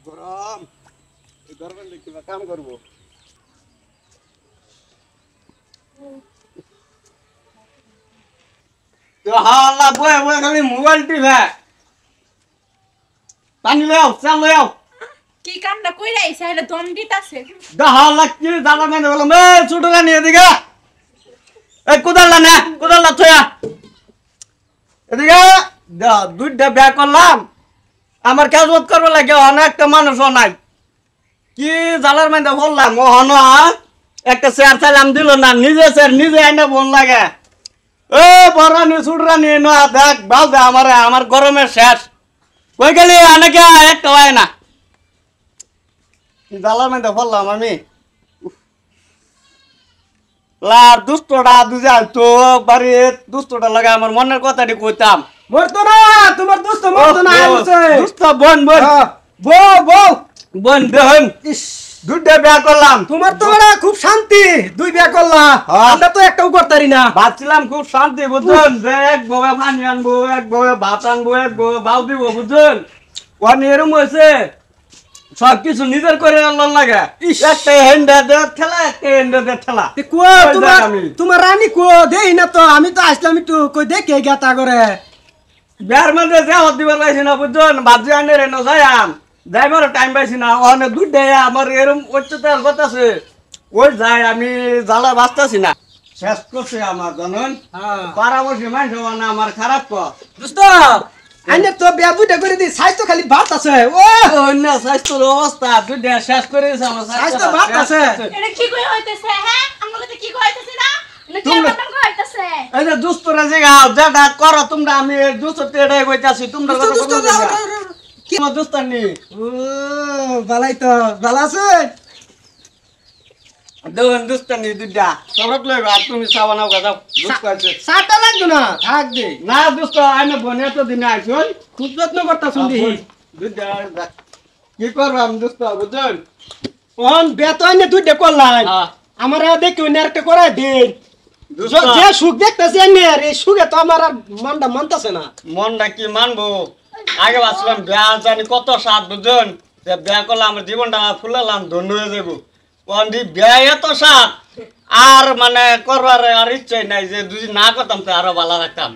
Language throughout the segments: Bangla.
গরম এই গরমের দেখি কাম করবো তো হালা বয়ে বয়ে খালি মোবাইল টিভে পানি লও চাল লও কি কামটা কইরা আইছে এটা দম দিতাছে হালা কি জ্বালা মানে বললাম এ ছোটরা নিয়ে এদিকে এই কোদাল্লা থয়া এদিকে দুইটা ব্যাগ করলাম আমার কাজবাদ করবো লাগে অনেকটা মানুষও নাই কি জ্বালার মধ্যে বললাম ওহন একটা চেয়ার চাইলাম দিল না নিজে চেয়ার নিজে আইনে বল লাগে এ বড়ানি ছুটরানি না দেখ বাজে আমার গরমের শেষ কই গেলি অনেকে একটা হয় না কি জ্বালার মধ্যে বললাম আমি লার দুষ্টটা দুজা তো বাড়ি দুষ্টটা লাগা আমার মনের কথাটি কইতাম মরতো না তোমার দোস্ত মরতো না দুষ্ট বোন বোন দেহন দুইটা বিয়া করলাম তোমার তো ওরা খুব শান্তি দুই বিয়া করলা আমরা তো একটাও করতারি না ভাবছিলাম খুব শান্তি বুঝছেন যে এক বউয়ে পানি আনবো এক বউয়ে ভাত আনবো এক বউয়ে বাউ দিব বুঝছেন ওখানে এরম হয়েছে সবকিছু নিজের করে আনলাম লাগে একটা হেন্ডা দে ঠেলা একটা হেন্ডা দে ঠেলা তোমার রানী কো দেই না তো আমি তো আসলাম একটু কই দেখে গেতা করে বিয়ার মধ্যে যাওয়ার দিবার পাইছি না বুঝছেন ভাবছি আনে রে না যাইম যাইবার টাইম পাইছি না ওখানে দুধ আমার এরম উচ্চতার কথা আছে ওই যাই আমি জ্বালা বাঁচতেছি না শেষ করছে আমার জানেন পারাবসি মানুষ না আমার খারাপ দোস্ত আইনে তো বিয়া বুইটা করে দি স্বাস্থ্য খালি ভাত আছে ও অন্য স্বাস্থ্যের অবস্থা দুইটা শেষ করে দিয়েছে আমার স্বাস্থ্য ভাত আছে এটা কি কই হইতেছে হ্যাঁ আমরা তো কি কইতেছি না কি কথা কইতেছে এই যে দুস্তরা জায়গা যেটা করো তোমরা আমি দুস্ততে এটাই কইতাছি তোমরা কি আমার দুস্তানি ও ভালাই তো ভালো আছে দেন দুস্তানি দুইটা সরত লই আর তুমি সাবা নাও গাও দুস্ত আছে সাটা লাগবে না থাক দে না দুস্ত আমি বনে তো দিন আইছই খুব যত্ন করতা শুনদি দুইটা কি করবাম দুস্ত বুঝছেন কোন বেতন নে তুই দেখলাই আমার দেখি ওই একটা করে দিন যে সুখ দেখতেছে নে রে সুখে তো আমার আর মনটা মানতাছে না মনটা কি মানবো আগে ভাবছিলাম বিয়া জানি কত স্বাদ বুঝছেন যে বিয়া করলে আমার জীবনটা ফুলালাম ধন্য হয়ে যাবো কোনটি বিয়া এত স্বাদ আর মানে করবার আর ইচ্ছাই নাই যে দুই না করতাম তো আরো ভালো রাখতাম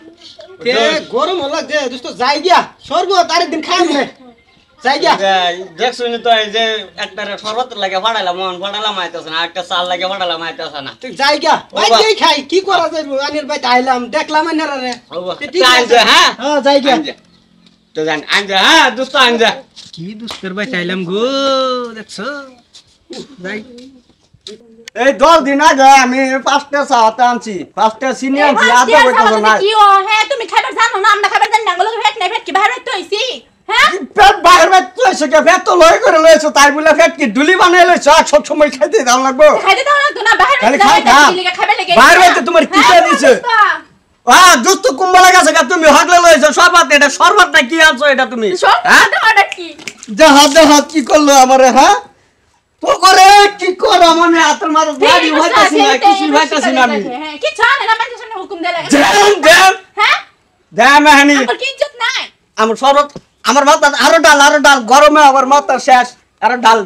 গরম হল যে দোস্ত যাই গিয়া সর্ব তারিখ দিন খাই না যাই গিয়া দেখছুনি তো এই যে একটা শরবত লাগে ফাটাইলাম মন ফাটালাম আইতাছে না একটা চাল লাগে ফাটালাম আইতাছে না তুই যাই গিয়া বাইরেই খাই কি করা যাইব আনির বাইতে আইলাম দেখলাম আনিরা রে ঠিক আছে হ্যাঁ হ্যাঁ যাই গিয়া তো জান আনজা হ্যাঁ দোস্ত আনজা কি দুস্তের বাইতে আইলাম গো দেখছো যাই এই 10 দিন আগে আমি 5টা চাটা আনছি 5টা চিনি আনছি আদা কইতাছ না কি ও হ্যাঁ তুমি খাবার জানো না আমরা খাবার জানি না গলো ফেট নাই ফেট কি বাইরে তো হইছি হ্যাঁ পেট বাইরে তুইছে কে পেট তো লই করে লইছো তাই বলে পেট কি ডুলি বানাই লইছো আর সব সময় খাইতে দাও লাগবো খাইতে দাও লাগতো না বাইরে খাবে লাগে বাইরে তোমার কি করে দিছে দুস্ত কুম্বলা গাছে তুমি হগলে লইছো সরবত এটা সরবতটা কি আনছো এটা তুমি হ্যাঁ এটা কি যাহা কি করলো আমারে হ্যাঁ তো করে কি করো আমি হাতের মাঝে দাড়ি হইতাছি না কিছু হইতাছি না আমি হ্যাঁ কি জানে না মানুষের সামনে হুকুম দেয়া লাগে দেন হ্যাঁ দেন হানি আমার কি ইজ্জত নাই আমার শরবত আমার মাথা আরো ডাল গরমে আমার মাথা শেষ আরো ডাল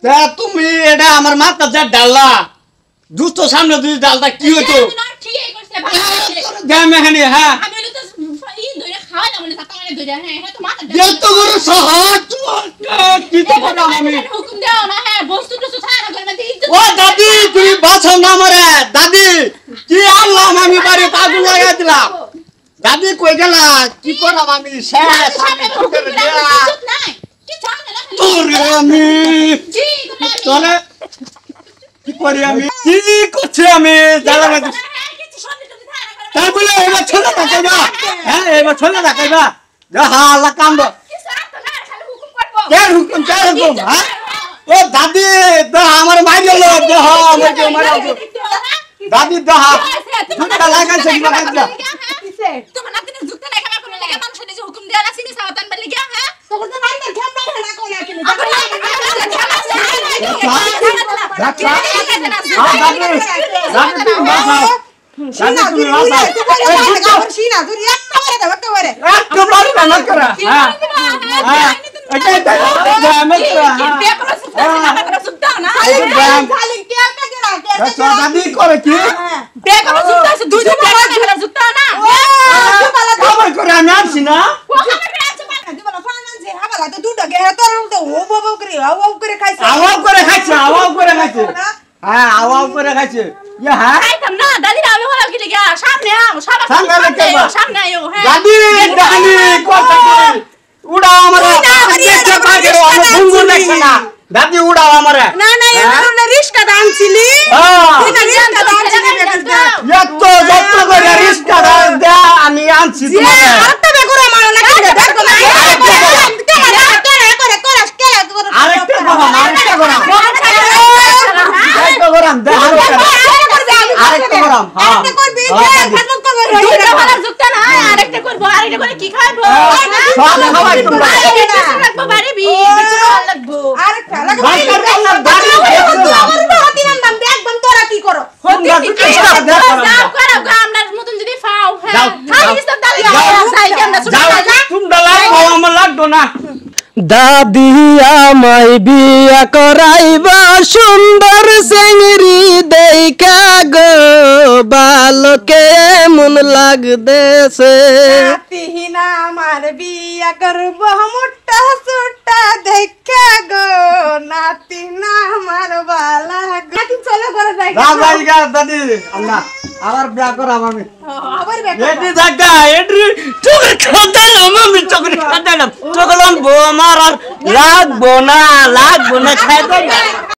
তা তুমি এটা আমার মাথা যা ডাললা দুষ্ট সামনে দুই ডালটা কি হতো ঠিকই করছে ভাই দেন হানি হ্যাঁ আমি তো ই দইরা খাওয়া না বলে তাকানে দইরা হ্যাঁ তো মাথা এত বড় সাহস কি তো করলাম আমি হুকুম দাও না হ্যাঁ বস্তু তো ছাড়া করে মধ্যে ইজ্জত ও দাদি তুই বাঁচাও না আমারে দাদি কি আনলাম আমি বাড়ি পাগল লাগাই দিলাম দাদি কই গেলা কি করলাম আমি শেষ আমি তোকে দিয়া ইজ্জত নাই কি জানে না তোরে আমি জি তোরে কি করি আমি কি করছি আমি জানা না তাই বলে এবার ছোলা দেখাইবা হ্যাঁ এবার ছোলা দেখাইবা যা হালা কান্দ কে হুকুম হ্যাঁ ও দাদি দা আমার মাই গেল দেহ আমাকে মারো দাদি দা দুটা লাগাইছে কি লাগাইছে তোমার নাতিনে যুক্ত নাই খাবার করে লাগা মানুষ নিজে হুকুম দেয়া না চিনি সাওতান বলে গিয়া হ্যাঁ তখন তো নাইলে খেমবা না কোনা কিনে দাদি তুমি বাঁচাও সিনা তুমি তুই বাঁচাও। তুই বলে এই না দুটো- আমার সিনা তুই একটা মারে দাও একটা মারে একেবারে না করা কি হ্যাঁ করে দিবা হ্যাঁ এটা আমি করা কি বিয়ে করো সুদ্ধা না করো সুদ্ধা না খালি কে একটা গেলা কে একটা দাদি করে কি বিয়ে করো সুদ্ধা আছে দুই দুই বিয়ে করো সুদ্ধা না ও বালা খবর করে আমি আসছি না ও খাবে আছে মানে দি বালা ফানান যে হাবালা তো দুটো গে তোর তো ও বাবা করে ও করে খাইছে আওয়াও করে খাইছে হ্যাঁ আওয়াও করে খাইছে ইয়া হ্যাঁ খাইতাম না দাদি আমি বলা কি লাগা সামনে আও সামনে আও, সামনে আও হ্যাঁ দাদি দাদি কথা কি উড়াও আমারে উড়া, আমারে, দেখতে আমারে, পাগে রিস্কা আমি দাও ঘুঙ্গু ছিলি। দেখছ না দাদি উড়াও আমারে না না এর রিস্কা দানছিলি হ্যাঁ তুই না রিস্কা দানছিলি এত যত্ন করে রিস্কা দে আমি আনছি তোমারে আরেকটা বে করে মারো না কি বে করে না আরেকটা গরম দে আরেকটা গরম হ্যাঁ আরেকটা করবো আরেকটা করে কি খাইবো সব খাওয়াই তোমরা রাখবো বাড়ি বি লাগবো আরেকটা তোমরা দুটো সাথে দেখো তোমরা লাগবো আমার লাগতো না দাদি আমায় বিয়া করাইবা সুন্দর সেঙ্গরি দেখা গো বালকে মন লাগদেছে নাতিহীনা আমার বিয়া করবো মোটা সুটা দেখা গো নাতিনা আমার বালা নাতি চলে করে যাই দাদা দাদি আল্লাহ আমার বিয়া করা আমি আবার এটি জায়গা এটি চোখের খাতালাম আমি চোখের খাতালাম চোখলাম বো আমার আর লাগবো না খাই